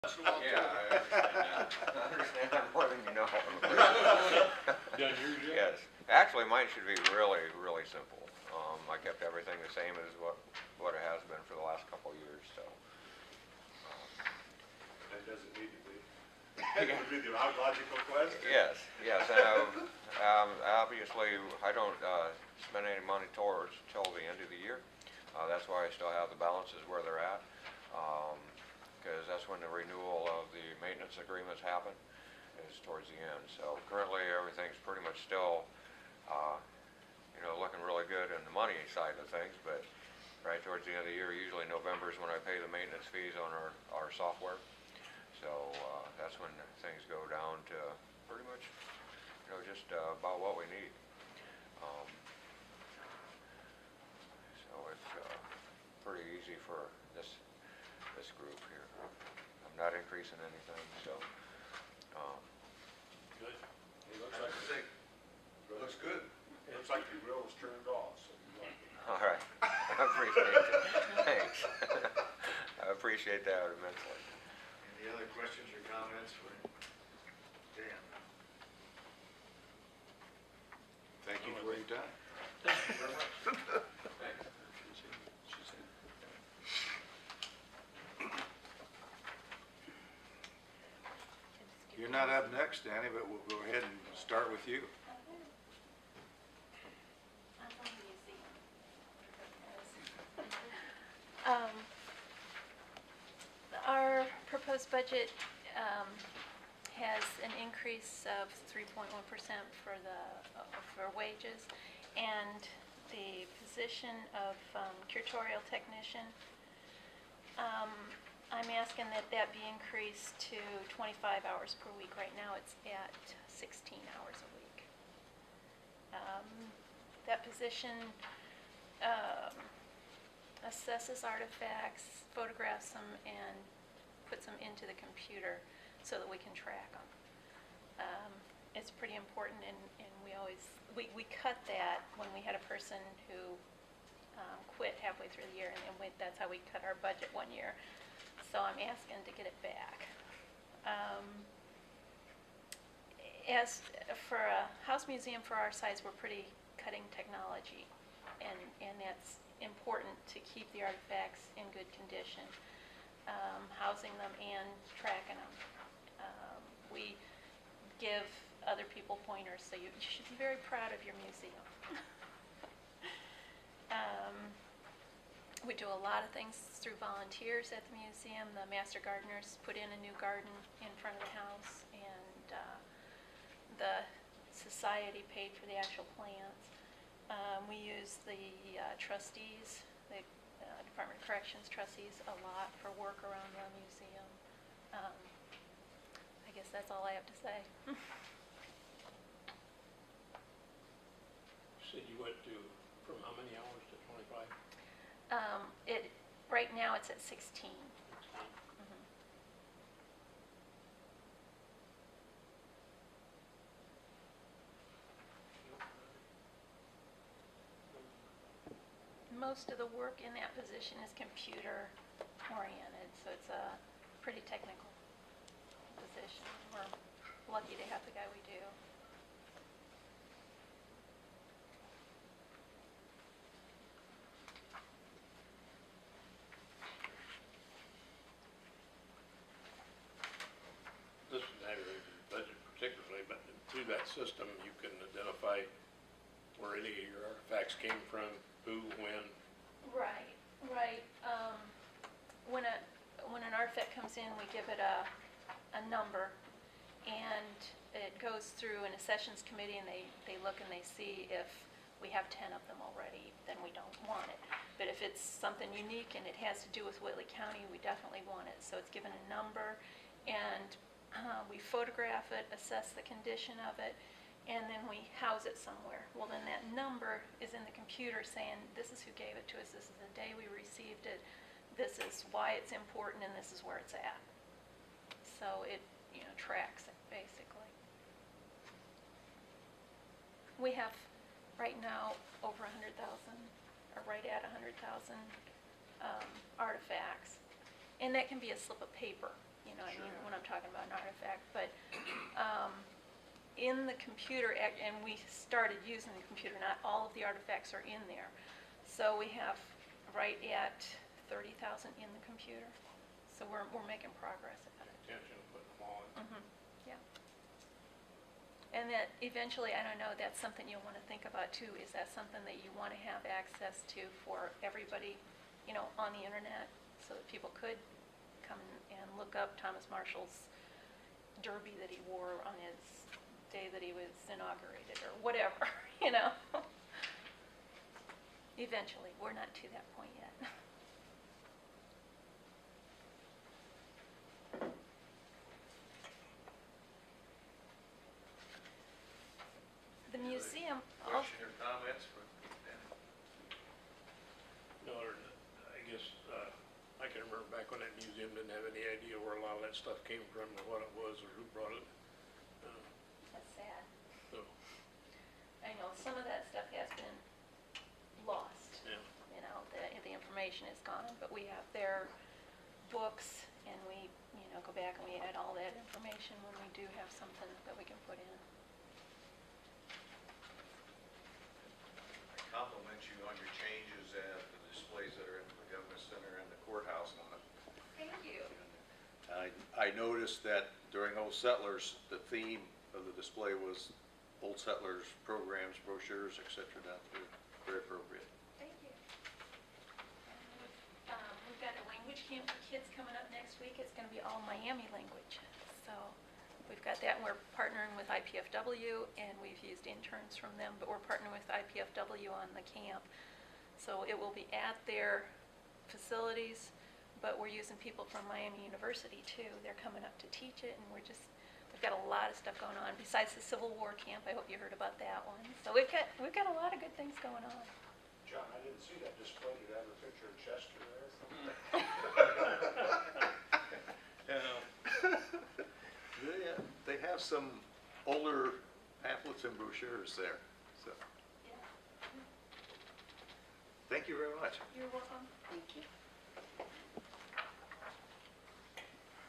Yeah, I understand that. I understand that more than you know. Done yours yet? Yes. Actually, mine should be really, really simple. I kept everything the same as what it has been for the last couple of years, so. That doesn't need to be. That would be the logical question. Yes, yes, and obviously, I don't spend any money towards till the end of the year. That's why I still have the balances where they're at, because that's when the renewal of the maintenance agreements happen, is towards the end. So currently, everything's pretty much still, looking really good in the money side of things, but right towards the end of the year, usually November is when I pay the maintenance fees on our software. So that's when things go down to pretty much, just about what we need. So it's pretty easy for this group here. I'm not increasing anything, so. Good. It looks like looks good. It looks like your grill was turned off, so you like it. All right, I appreciate it. Thanks. I appreciate that immensely. Any other questions or comments for Dan? Thank you for your time. Thank you very much. Thanks. You're not up next, Danny, but we'll go ahead and start with you. Our proposed budget has an increase of 3.1% for wages, and the position of curatorial technician, I'm asking that be increased to 25 hours per week. Right now it's at 16 hours a week. That position assesses artifacts, photographs them, and puts them into the computer so that we can track them. It's pretty important, and we cut that when we had a person who quit halfway through the year, and that's how we cut our budget one year. So I'm asking to get it back. As for a house museum for our size, we're pretty cutting technology, and that's important to keep the artifacts in good condition, housing them and tracking them. We give other people pointers, so you should be very proud of your museum. We do a lot of things through volunteers at the museum. The master gardeners put in a new garden in front of the house, and the society paid for the actual plants. We use the trustees, the Department of Corrections trustees, a lot for work around the museum. I guess that's all I have to say. Said you went to, from how many hours to 25? Right now it's at 16. Most of the work in that position is computer oriented, so it's a pretty technical position. We're lucky to have the guy we do. This is not related to the budget particularly, but through that system you can identify where any of your artifacts came from, who, when. Right. When an artifact comes in, we give it a number, and it goes through an accessions committee, and they look and they see if we have 10 of them already, then we don't want it. But if it's something unique and it has to do with Whitley County, we definitely want it. So it's given a number, and we photograph it, assess the condition of it, and then we house it somewhere. Well, then that number is in the computer saying, this is who gave it to us, this is the day we received it, this is why it's important, and this is where it's at. So it, tracks it, basically. We have, right now, over 100,000, or right at 100,000 artifacts. And that can be a slip of paper. you know what I mean, Sure. when I'm talking about an artifact, but, in the computer, and we started using the computer, not all of the artifacts are in there. So we have right at 30,000 in the computer, so we're making progress at it. Intention of putting them all in. Yeah. And that eventually, I don't know, that's something you'll want to think about too, is that something that you want to have access to for everybody, you know, on the internet, so that people could come and look up Thomas Marshall's derby that he wore on his day that he was inaugurated, or whatever, you know? Eventually, we're not to that point yet. The museum, Question or comments for Danny? No, I guess, I can remember back when that museum didn't have any idea where a lot of that stuff came from, or what it was, or who brought it. that's sad. So, I know, some of that stuff has been lost. yeah. You know, the information is gone, but we have their books, and we, you know, go back and we add all that information when we do have something that we can put in. I compliment you on your changes at the displays that are in the government center and the courthouse on it. Thank you. I noticed that during Old Settlers, the theme of the display was Old Settlers programs, brochures, et cetera, down through. Very appropriate. Thank you. We've got a language camp for kids coming up next week. It's going to be all Miami language. So we've got that, and we're partnering with IPFW, and we've used interns from them, but we're partnering with IPFW on the camp. So it will be at their facilities, but we're using people from Miami University too. They're coming up to teach it, and we've got a lot of stuff going on. Besides the Civil War camp, I hope you heard about that one. So we've got a lot of good things going on. John, I didn't see that display. Did I have a picture of Chester there? They have some older pamphlets and brochures there, so. Yeah. Thank you very much. You're welcome. Thank you.